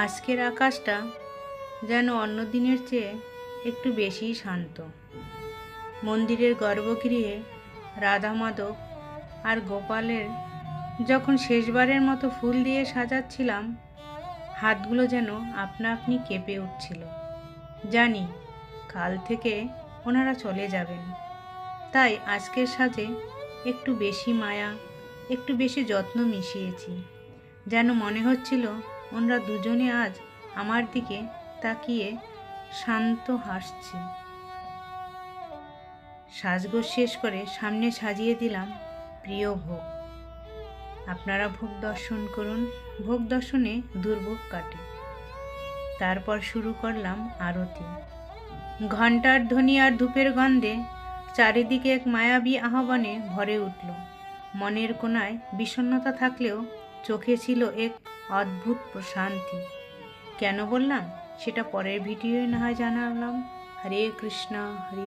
আজকের আকাশটা যেন অন্য দিনের চেয়ে একটু বেশিই শান্ত। মন্দিরের গর্ভগৃহে রাধা মাধব আর গোপালের যখন শেষবারের মতো ফুল দিয়ে সাজাচ্ছিলাম, হাতগুলো যেন আপনা আপনি কেঁপে উঠছিল। জানি কাল থেকে ওনারা চলে যাবেন, তাই আজকের সাজে একটু বেশি মায়া, একটু বেশি যত্ন মিশিয়েছি। যেন মনে হচ্ছিল ওনারা দুজনে আজ আমার দিকে তাকিয়ে শান্ত হাসছে। সাজগোজ শেষ করে সামনে সাজিয়ে দিলাম প্রিয় ভোগ। আপনারা ভোগ দর্শন করুন, ভোগ দর্শনে দুর্ভোগ কাটে। তারপর শুরু করলাম আরতি। ঘণ্টার ধ্বনি আর ধূপের গন্ধে চারিদিকে এক মায়াবী আহ্বানে ভরে উঠল। মনের কোণায় বিষণ্ণতা থাকলেও চোখে ছিল এক অদ্ভুত প্রশান্তি। কেন বললাম সেটা পরের ভিডিওয় না হয় জানালাম। হরে কৃষ্ণ হরে